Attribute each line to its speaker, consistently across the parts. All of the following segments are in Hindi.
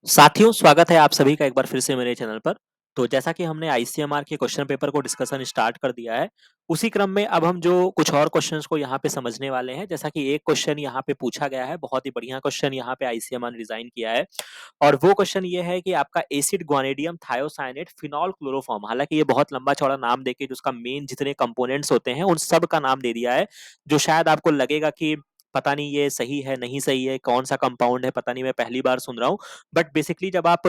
Speaker 1: साथियों, स्वागत है आप सभी का एक बार फिर से मेरे चैनल पर। तो जैसा कि हमने आईसीएमआर के क्वेश्चन पेपर को डिस्कशन स्टार्ट कर दिया है, उसी क्रम में अब हम जो कुछ और क्वेश्चंस को यहाँ पे समझने वाले हैं। जैसा कि एक क्वेश्चन यहाँ पे पूछा गया है, बहुत ही बढ़िया क्वेश्चन यहाँ पे आईसीएमआर ने डिजाइन किया है। और वो क्वेश्चन ये है कि आपका एसिड ग्वानिडियम थायोसाइनेट फिनॉल क्लोरोफॉर्म, हालांकि ये बहुत लंबा चौड़ा नाम देके जो उसका मेन जितने कंपोनेंट्स होते हैं उन सब का नाम दे दिया है, जो शायद आपको लगेगा कि पता नहीं ये सही है नहीं सही है, कौन सा कंपाउंड है, पता नहीं, मैं पहली बार सुन रहा हूँ। बट बेसिकली जब आप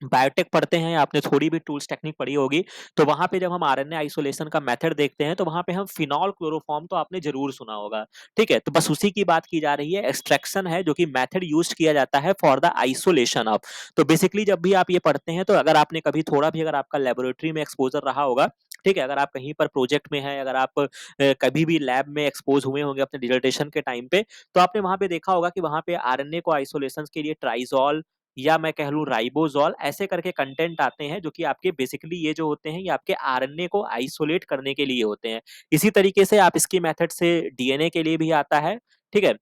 Speaker 1: बायोटेक पढ़ते हैं, आपने थोड़ी भी टूल्स टेक्निक पढ़ी होगी, तो वहां पे जब हम आरएनए आइसोलेशन का मेथड देखते हैं तो वहां पे हम फिनॉल क्लोरोफॉर्म तो आपने जरूर सुना होगा। ठीक है, तो बस उसी की बात की जा रही है। एक्सट्रैक्शन है जो कि मेथड यूज किया जाता है फॉर द आइसोलेशन ऑफ। तो बेसिकली जब भी आप ये पढ़ते हैं, तो अगर आपने कभी थोड़ा भी अगर आपका लेबोरेटरी में एक्सपोजर रहा होगा, ठीक है, अगर आप कहीं पर प्रोजेक्ट में हैं, अगर आप कभी भी लैब में एक्सपोज हुए होंगे अपने डिसर्टेशन के टाइम पे, तो आपने वहां पे देखा होगा कि वहां पे आरएनए को आइसोलेशन के लिए ट्राइजॉल या मैं कह लूँ राइबोसोल ऐसे करके कंटेंट आते हैं, जो कि आपके बेसिकली ये जो होते हैं ये आपके आरएनए को आइसोलेट करने के लिए होते हैं। इसी तरीके से आप इसकी मेथड से डीएनए के लिए भी आता है। ठीक है,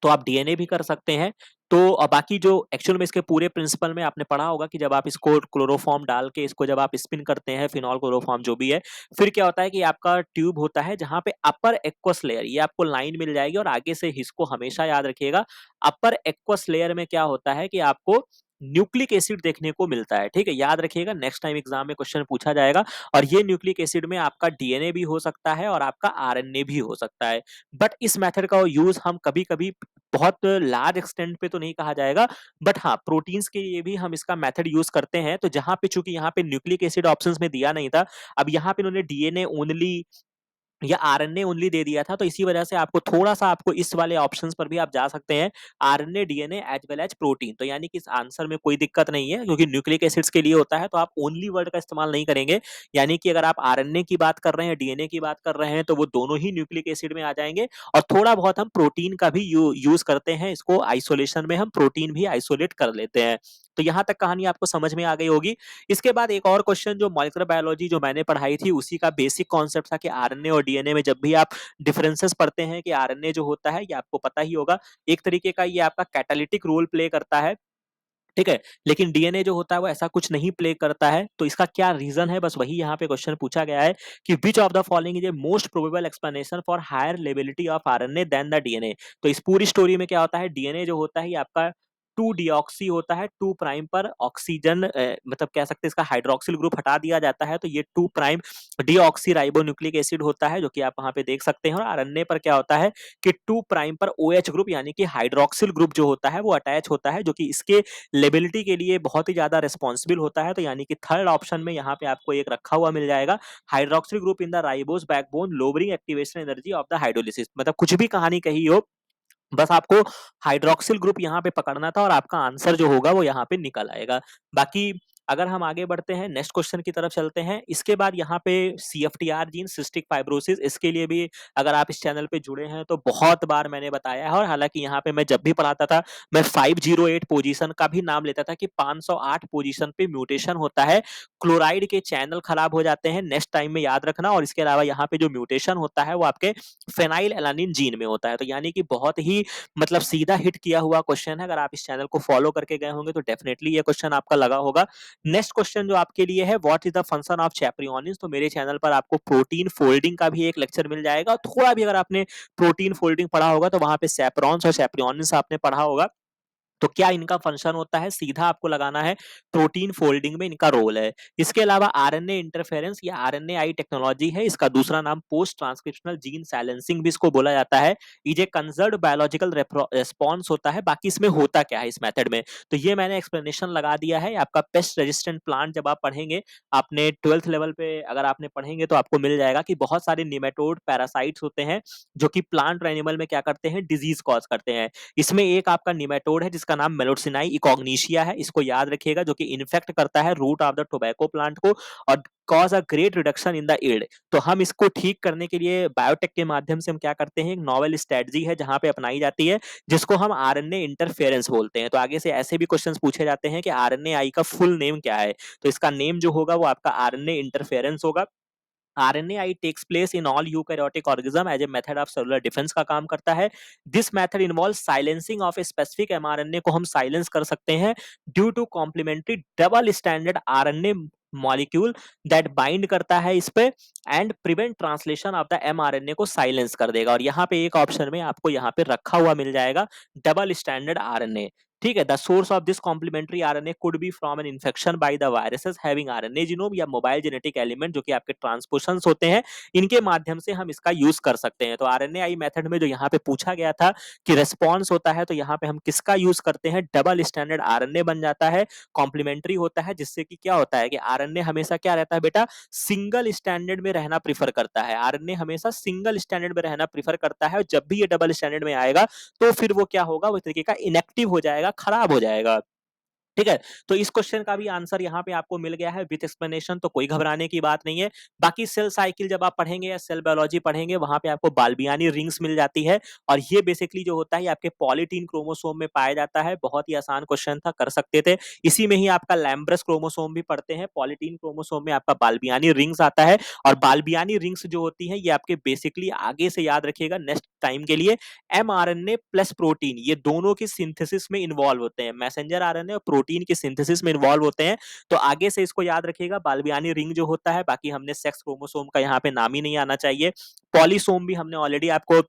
Speaker 1: तो आप डीएनए भी कर सकते हैं। तो बाकी जो एक्चुअल में इसके पूरे प्रिंसिपल में आपने पढ़ा होगा कि जब आप इसको क्लोरोफॉर्म डाल के इसको जब आप स्पिन करते हैं, फिनॉल क्लोरोफॉर्म जो भी है, फिर क्या होता है कि आपका ट्यूब होता है जहां पे अपर एक्वस लेयर, ये आपको लाइन मिल जाएगी और आगे से इसको हमेशा याद रखिएगा। अपर एक्वस लेयर में क्या होता है कि आपको न्यूक्लिक एसिड देखने को मिलता है। ठीक है, याद रखिएगा, नेक्स्ट टाइम एग्जाम में क्वेश्चन पूछा जाएगा। और ये न्यूक्लिक एसिड में आपका डीएनए भी हो सकता है और आपका आरएनए भी हो सकता है। बट इस मेथड का यूज हम कभी कभी, बहुत लार्ज एक्सटेंट पे तो नहीं कहा जाएगा, बट हाँ प्रोटीन्स के लिए भी हम इसका मेथड यूज करते हैं। तो जहां पे चूंकि यहाँ पे न्यूक्लिक एसिड ऑप्शंस में दिया नहीं था, अब यहाँ पे इन्होंने डीएनए ओनली या आरएनए ओनली दे दिया था, तो इसी वजह से आपको थोड़ा सा आपको इस वाले ऑप्शंस पर भी आप जा सकते हैं, RNA DNA as well as protein. तो यानी कि इस आंसर में कोई दिक्कत नहीं है, क्योंकि न्यूक्लिक एसिड्स के लिए होता है तो आप ओनली वर्ड का इस्तेमाल नहीं करेंगे। यानी कि अगर आप आरएनए की बात कर रहे हैं, डीएनए की बात कर रहे हैं, तो वो दोनों ही न्यूक्लिक एसिड में आ जाएंगे। और थोड़ा बहुत हम प्रोटीन का भी यूज करते हैं, इसको आइसोलेशन में हम प्रोटीन भी आइसोलेट कर लेते हैं। तो यहां तक कहानी आपको समझ में आ गई होगी। इसके बाद एक और क्वेश्चन जो मॉलिक्यूलर बायोलॉजी जो मैंने पढ़ाई थी, उसी का बेसिक कॉन्सेप्ट था कि आरएनए और डीएनए में जब भी आप डिफरेंसेस पढ़ते हैं, कि आरएनए जो होता है ये आपको पता ही होगा, एक तरीके का ये आपका कैटालिटिक रोल प्ले करता है। ठीक है, लेकिन डीएनए जो होता है वो ऐसा कुछ नहीं प्ले करता है। तो इसका क्या रीजन है, बस वही यहाँ पे क्वेश्चन पूछा गया है कि which of the following is a most probable explanation for higher lability of RNA than the DNA. तो इस पूरी स्टोरी में क्या होता है, डीएनए जो होता है ये आपका टू डीऑक्सी होता है, टू प्राइम पर ऑक्सीजन मतलब कह सकते हैं इसका हाइड्रोक्सिल ग्रुप हटा दिया जाता है, तो ये two prime deoxyribonucleic acid होता है, जो कि आप वहां पे देख सकते हैं। और आरएनए पर क्या होता है कि टू प्राइम पर ओएच ग्रुप यानी कि हाइड्रोक्सिल ग्रुप जो होता है वो अटैच होता है, जो कि इसके लेबिलिटी के लिए बहुत ही ज्यादा रिस्पॉन्सिबल होता है। तो यानी कि थर्ड ऑप्शन में यहाँ पे आपको एक रखा हुआ मिल जाएगा, hydroxyl group in the ribose backbone lowering activation energy of the hydrolysis. मतलब कुछ भी कहानी कही हो, बस आपको हाइड्रोक्सिल ग्रुप यहाँ पे पकड़ना था और आपका आंसर जो होगा वो यहाँ पे निकल आएगा। बाकी अगर हम आगे बढ़ते हैं, नेक्स्ट क्वेश्चन की तरफ चलते हैं। इसके बाद यहाँ पे सीएफटीआर जीन, सिस्टिक फाइब्रोसिस, इसके लिए भी अगर आप इस चैनल पे जुड़े हैं तो बहुत बार मैंने बताया है। और हालांकि यहाँ पे मैं जब भी पढ़ाता था, मैं 508 पोजीशन का भी नाम लेता था कि 508 पोजीशन पे म्यूटेशन होता है, क्लोराइड के चैनल खराब हो जाते हैं, नेक्स्ट टाइम में याद रखना। और इसके अलावा यहाँ पे जो म्यूटेशन होता है वो आपके फेनाइल एलानिन जीन में होता है। तो यानी कि बहुत ही मतलब सीधा हिट किया हुआ क्वेश्चन है। अगर आप इस चैनल को फॉलो करके गए होंगे तो डेफिनेटली ये क्वेश्चन आपका लगा होगा। नेक्स्ट क्वेश्चन जो आपके लिए है, what is the function of chaperones. तो मेरे चैनल पर आपको प्रोटीन फोल्डिंग का भी एक लेक्चर मिल जाएगा। थोड़ा भी अगर आपने प्रोटीन फोल्डिंग पढ़ा होगा तो वहां पे सैप्रॉन्स और चैप्रियोनिस आपने पढ़ा होगा। तो क्या इनका फंक्शन होता है, सीधा आपको लगाना है, प्रोटीन फोल्डिंग में इनका रोल है। इसके अलावा आरएनए इंटरफेरेंस या आरएनए आई टेक्नोलॉजी है, इसका दूसरा नाम पोस्ट ट्रांसक्रिप्शनल जीन साइलेंसिंग भी इसको बोला जाता है। ये कंजर्व्ड बायोलॉजिकल रेस्पॉन्स होता है। बाकी इसमें होता क्या है इस मेथड में, तो ये मैंने एक्सप्लेनेशन लगा दिया है। आपका पेस्ट रेजिस्टेंट प्लांट जब आप पढ़ेंगे, आपने 12th लेवल पे अगर आपने पढ़ेंगे तो आपको मिल जाएगा कि बहुत सारे निमेटोड पैरासाइट्स होते हैं, जो कि प्लांट और एनिमल में क्या करते हैं, डिजीज कॉज करते हैं। इसमें एक आपका निमेटोड है जिसका नाम मेलोसिनाई इकोग्निशिया है, इसको याद रखिएगा, जो कि इन्फेक्ट करता है root of the tobacco plant को और cause a great reduction in the yield. तो हम इसको ठीक करने के लिए बायोटेक के माध्यम से हम क्या करते हैं, एक नॉवेल स्ट्रेटजी है जहां पे अपनाई जाती है, जिसको हम आरएनए इंटरफेरेंस बोलते हैं। तो आगे से ऐसे भी क्वेश्चंस पूछे जाते हैं कि आरएनए आई का फुल नेम क्या है, तो इसका नेम जो होगा वो आपका आरएनए इंटरफेरेंस होगा। RNAi takes place in all eukaryotic organism as a method of cellular defence का काम करता है। This method involve silencing of a specific mRNA को हम साइलेंस कर सकते हैं due to complementary double standard RNA molecule that bind करता है इस पे and prevent translation of the mRNA को साइलेंस कर देगा। और यहाँ पे एक ऑप्शन में आपको यहाँ पे रखा हुआ मिल जाएगा डबल स्टैंडर्ड RNA। ठीक है, the source of this complementary RNA could be from an infection by the viruses having RNA genome या मोबाइल जेनेटिक एलिमेंट जो कि आपके ट्रांसपोशंस होते हैं, इनके माध्यम से हम इसका यूज कर सकते हैं। तो RNAi मेथड में जो यहाँ पे पूछा गया था कि रेस्पॉन्स होता है, तो यहाँ पे हम किसका यूज करते हैं, डबल स्टैंडर्ड RNA बन जाता है, कॉम्प्लीमेंट्री होता है, जिससे कि क्या होता है कि RNA हमेशा क्या रहता है बेटा, सिंगल स्टैंडर्ड में रहना प्रीफर करता है। RNA हमेशा सिंगल स्टैंडर्ड में रहना प्रीफर करता है, और जब भी ये डबल स्टैंडर्ड में आएगा तो फिर वो क्या होगा, वो तरीके का इनएक्टिव हो जाएगा, खराब हो जाएगा। ठीक है, तो इस क्वेश्चन का भी आंसर यहाँ पे आपको मिल गया है विथ एक्सप्लेनेशन, तो कोई घबराने की बात नहीं है। बाकी सेल साइकिल जब आप पढ़ेंगे या सेल बायोलॉजी पढ़ेंगे, वहां पे आपको बाल्बियानी रिंग्स मिल जाती है, और ये बेसिकली जो होता है आपके पॉलीटीन क्रोमोसोम में पाया जाता है। बहुत ही आसान क्वेश्चन था, कर सकते थे। इसी में ही आपका लैम्ब्रस क्रोमोसोम भी पढ़ते हैं, पॉलीटीन क्रोमोसोम में आपका बाल्बियानी रिंग्स आता है, और बाल्बियानी रिंग्स जो होती है ये आपके बेसिकली आगे से याद रखिएगा नेक्स्ट टाइम के लिए, mRNA प्लस प्रोटीन ये दोनों की सिंथेसिस में इन्वॉल्व होते हैं, मैसेंजर RNA और प्रोटीन की सिंथेसिस में इन्वॉल्व होते हैं। तो आगे से इसको याद रखिएगा, बाल्बियानी रिंग जो होता है, बाकी हमने सेक्स क्रोमोसोम का यहाँ पे नाम ही नहीं आना चाहिए। पॉलीसोम भी हमने ऑलरेडी आपको,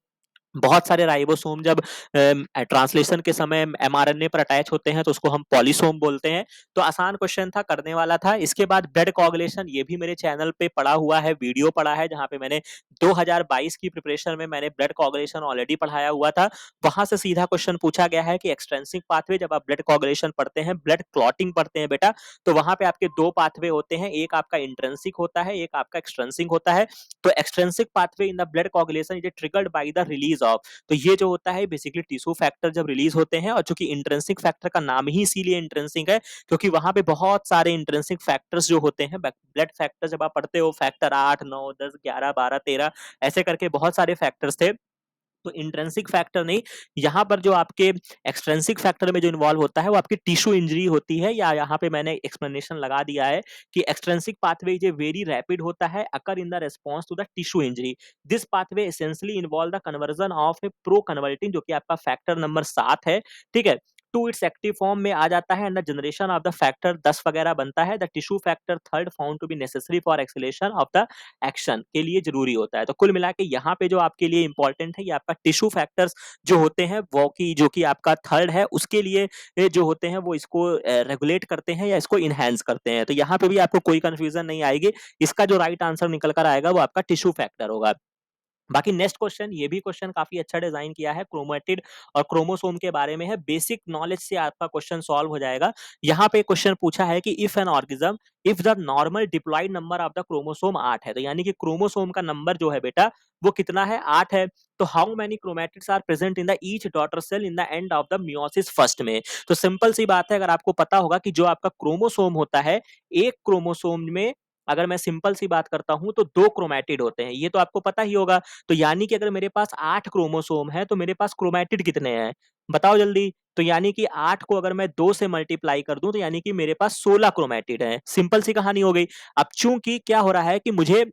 Speaker 1: बहुत सारे राइबोसोम जब ट्रांसलेशन के समय mRNA पर अटैच होते हैं तो उसको हम पॉलीसोम बोलते हैं। तो आसान क्वेश्चन था, करने वाला था। इसके बाद ब्लड कोआगुलेशन, ये भी मेरे चैनल पे पड़ा हुआ है, वीडियो पड़ा है, जहां पे मैंने 2022 की प्रिपरेशन में मैंने ब्लड कोआगुलेशन ऑलरेडी पढ़ाया हुआ था। वहां से सीधा क्वेश्चन पूछा गया है कि एक्सट्रिंसिक पाथवे, जब आप ब्लड कोआगुलेशन पढ़ते हैं, ब्लड क्लॉटिंग पढ़ते हैं बेटा, तो वहां पे आपके दो पाथवे होते हैं, एक आपका इंट्रिंसिक होता है, एक आपका एक्सट्रिंसिक होता है। तो extrinsic pathway in the blood coagulation is triggered by the release of, तो ये जो होता है बेसिकली टिश्यू फैक्टर जब रिलीज होते हैं, और चूंकि इंट्रिंसिक फैक्टर का नाम ही इसीलिए इंट्रिंसिक है क्योंकि वहां पे बहुत सारे इंट्रिंसिक फैक्टर्स जो होते हैं, ब्लड फैक्टर जब आप पढ़ते हो, फैक्टर 8 9 10 11 12 13 ऐसे करके बहुत सारे फैक्टर्स थे। तो इंट्रिंसिक फैक्टर नहीं, यहाँ पर जो आपके एक्सट्रिंसिक फैक्टर में जो इन्वॉल्व होता है वो आपकी टिश्यू इंजरी होती है, या यहाँ पे मैंने एक्सप्लेनेशन लगा दिया है कि extrinsic pathway is a very rapid होता है, occur in the response to the tissue injury. This pathway essentially involve the conversion of a proconvertin, जो कि आपका फैक्टर नंबर 7 है। ठीक है, टू इट्स एक्टिव फॉर्म में आ जाता है, and the generation of the factor 10 वगैरह बनता है। The tissue factor third found to be necessary for acceleration of the action के लिए जरूरी होता है। तो कुल मिला के यहाँ पे जो आपके लिए इंपॉर्टेंट है, ये आपका टिश्यू फैक्टर्स जो होते हैं, वो की जो कि आपका थर्ड है, उसके लिए जो होते हैं वो इसको रेगुलेट करते हैं या इसको इनहेंस करते हैं। तो यहाँ पे भी आपको कोई कंफ्यूजन नहीं आएगी, इसका जो राइट आंसर निकल कर आएगा वो आपका टिश्यू फैक्टर होगा। बाकी नेक्स्ट क्वेश्चन, ये भी क्वेश्चन काफी अच्छा डिजाइन किया है, क्रोमेटिड और क्रोमोसोम के बारे में है, बेसिक नॉलेज से आपका क्वेश्चन सॉल्व हो जाएगा। यहाँ पे क्वेश्चन पूछा है कि if an organism, if the normal diploid number of the chromosome 8 है, तो यानी कि क्रोमोसोम का नंबर जो है बेटा वो कितना है, 8 है। तो how many chromatids are present in the each daughter cell in the end of the meiosis first में। तो सिंपल सी बात है, अगर आपको पता होगा कि जो आपका क्रोमोसोम होता है, एक क्रोमोसोम में अगर मैं सिंपल सी बात करता हूं तो दो क्रोमैटिड होते हैं, ये तो आपको पता ही होगा। तो यानी कि अगर मेरे पास 8 क्रोमोसोम है तो मेरे पास क्रोमैटिड कितने हैं, बताओ जल्दी। तो यानी कि 8 को अगर मैं 2 से मल्टीप्लाई कर दूं तो यानी कि मेरे पास 16 क्रोमैटिड हैं। सिंपल सी कहानी हो गई। अब चूंकि क्या हो रहा है कि मुझे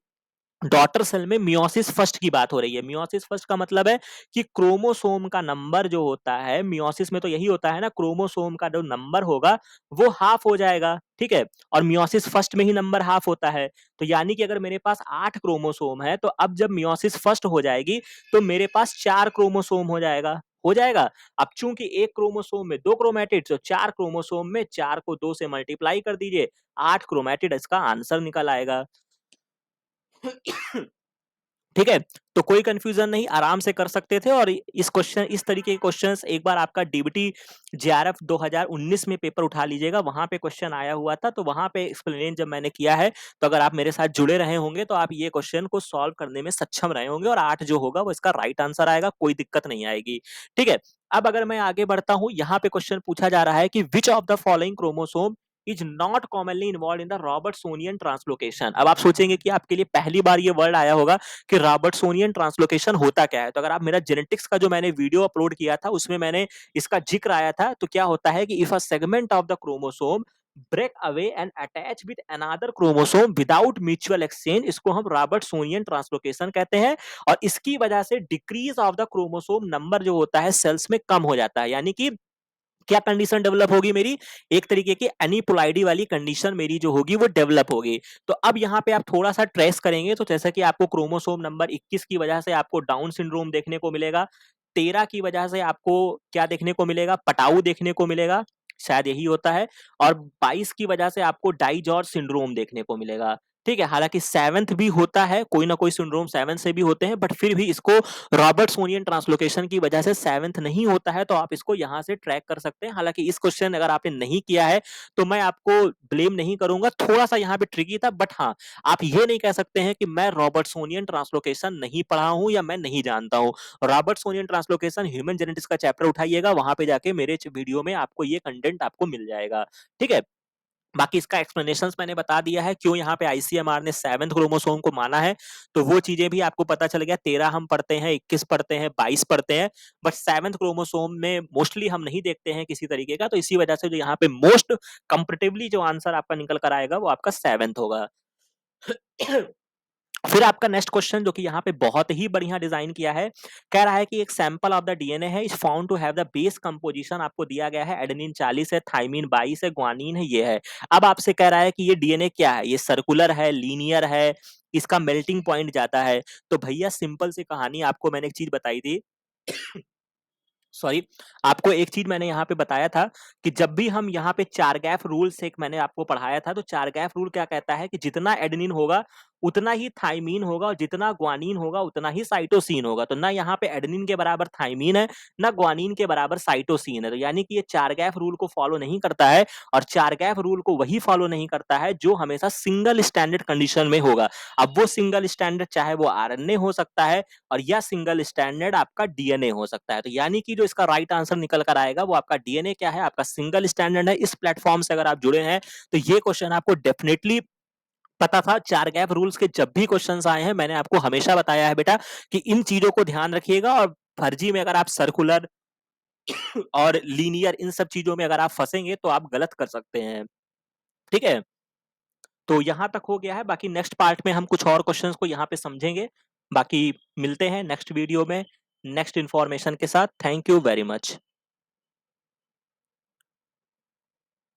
Speaker 1: डॉटर सेल में मियोसिस फर्स्ट की बात हो रही है। मियोसिस फर्स्ट का मतलब है कि क्रोमोसोम का नंबर जो होता है, मियोसिस में तो यही होता है ना, क्रोमोसोम का जो नंबर होगा वो हाफ हो जाएगा। ठीक है, और मियोसिस फर्स्ट में ही नंबर हाफ होता है। तो यानी कि अगर मेरे पास 8 क्रोमोसोम है, तो अब जब मियोसिस फर्स्ट हो जाएगी तो मेरे पास 4 क्रोमोसोम हो जाएगा। अब चूंकि एक क्रोमोसोम में 2 क्रोमैटिड, तो 4 क्रोमोसोम में 4 को 2 से मल्टीप्लाई कर दीजिए, 8 क्रोमैटिड इसका आंसर निकल आएगा। ठीक है, तो कोई कंफ्यूजन नहीं, आराम से कर सकते थे। और इस तरीके के क्वेश्चंस एक बार आपका डीबीटी जेआरएफ 2019 में पेपर उठा लीजिएगा, वहां पे क्वेश्चन आया हुआ था। तो वहां पे एक्सप्लेन जब मैंने किया है, तो अगर आप मेरे साथ जुड़े रहे होंगे तो आप ये क्वेश्चन को सॉल्व करने में सक्षम रहे होंगे, और 8 जो होगा वो इसका राइट आंसर आएगा, कोई दिक्कत नहीं आएगी। ठीक है, अब अगर मैं आगे बढ़ता हूं, यहाँ पे क्वेश्चन पूछा जा रहा है कि which of the following chromosome is not commonly involve in the Robertsonian translocation. अब आप सोचेंगे कि आपके लिए पहली बार ये वर्ड आया होगा कि रॉबर्टसोनियन ट्रांसलोकेशन होता क्या है। तो अगर आप मेरा जेनेटिक्स का जो मैंने वीडियो अपलोड किया था उसमें मैंने इसका जिक्र आया था। तो क्या होता है कि if a segment of the chromosome break away and attach with another chromosome without mutual exchange, इसको हम रॉबर्टसोनियन ट्रांसलोकेशन कहते हैं। और इसकी वजह से decrease of the chromosome number जो होता है सेल्स में कम हो जाता है। यानी कि क्या कंडीशन डेवलप होगी मेरी, एक तरीके की एनीपोलाइडी वाली कंडीशन मेरी जो होगी वो डेवलप होगी। तो अब यहाँ पे आप थोड़ा सा ट्रेस करेंगे तो जैसा कि आपको क्रोमोसोम नंबर 21 की वजह से आपको डाउन सिंड्रोम देखने को मिलेगा, 13 की वजह से आपको क्या देखने को मिलेगा, पटाऊ देखने को मिलेगा, शायद यही होता है, और 22 की वजह से आपको डाइजॉर्ज सिंड्रोम देखने को मिलेगा। ठीक है, हालांकि सेवंथ भी होता है, कोई ना कोई सिंड्रोम सेवन से भी होते हैं, बट फिर भी इसको रॉबर्टसोनियन ट्रांसलोकेशन की वजह से सेवंथ नहीं होता है, तो आप इसको यहां से ट्रैक कर सकते हैं। हालांकि इस क्वेश्चन अगर आपने नहीं किया है तो मैं आपको ब्लेम नहीं करूंगा, थोड़ा सा यहाँ पे ट्रिकी था, बट हाँ, आप ये नहीं कह सकते हैं कि मैं रॉबर्टसोनियन ट्रांसलोकेशन नहीं पढ़ा हूं या मैं नहीं जानता हूं। रॉबर्टसोनियन ट्रांसलोकेशन ह्यूमन जेनेटिक्स का चैप्टर उठाइएगा, वहां पे जाके मेरे वीडियो में आपको ये कंटेंट आपको मिल जाएगा। ठीक है, बाकी इसका एक्सप्लेनेशंस मैंने बता दिया है, क्यों यहाँ पे आईसीएमआर ने 7th क्रोमोसोम को माना है, तो वो चीजें भी आपको पता चल गया। 13 हम पढ़ते हैं, 21 पढ़ते हैं, 22 पढ़ते हैं, बट 7th क्रोमोसोम में मोस्टली हम नहीं देखते हैं किसी तरीके का, तो इसी वजह से जो यहाँ पे मोस्ट कंपेरेटिवली जो आंसर आपका निकल कर आएगा वो आपका 7th होगा। फिर आपका नेक्स्ट क्वेश्चन जो कि यहाँ पे बहुत ही बढ़िया डिजाइन किया है, कह रहा है कि एक सैंपल ऑफ द डीएनए है, is found to have the base composition, आपको दिया गया है एडेनिन 40 है, थाइमिन 22 है, ग्वानिन है, ये है। अब आपसे कह रहा है कि ये डीएनए क्या है, ये सर्कुलर है, लीनियर है, इसका मेल्टिंग पॉइंट जाता है। तो भैया सिंपल सी कहानी, आपको मैंने एक चीज बताई थी, सॉरी, आपको एक चीज मैंने यहाँ पे बताया था कि जब भी हम यहाँ पे चार गैप रूल से मैंने आपको पढ़ाया था, तो चार गैप रूल क्या कहता है कि जितना एडेनिन होगा उतना ही थाइमीन होगा, और जितना ग्वानिन होगा उतना ही साइटोसिन होगा। तो ना यहाँ पे एडेनिन के बराबर थाइमीन है, ना ग्वानिन के बराबर साइटोसिन है, तो यानी कि ये चार गैप रूल को फॉलो नहीं करता है। और चार गैप रूल को वही फॉलो नहीं करता है जो हमेशा सिंगल स्टैंडर्ड कंडीशन में होगा। अब वो सिंगल स्टैंडर्ड चाहे वो आरएनए हो सकता है, और या सिंगल स्टैंडर्ड आपका डीएनए हो सकता है। तो यानी कि जो इसका राइट आंसर निकल कर आएगा वो आपका डीएनए क्या है, आपका सिंगल स्टैंडर्ड है। इस प्लेटफॉर्म से अगर आप जुड़े हैं तो ये क्वेश्चन आपको डेफिनेटली पता था। चार गैप रूल्स के जब भी क्वेश्चंस आए हैं मैंने आपको हमेशा बताया है बेटा कि इन चीजों को ध्यान रखिएगा, और फर्जी में अगर आप सर्कुलर और लीनियर इन सब चीजों में अगर आप फंसेंगे तो आप गलत कर सकते हैं। ठीक है, तो यहां तक हो गया है, बाकी नेक्स्ट पार्ट में हम कुछ और क्वेश्चंस को यहाँ पे समझेंगे। बाकी मिलते हैं नेक्स्ट वीडियो में नेक्स्ट इंफॉर्मेशन के साथ। Thank you very much.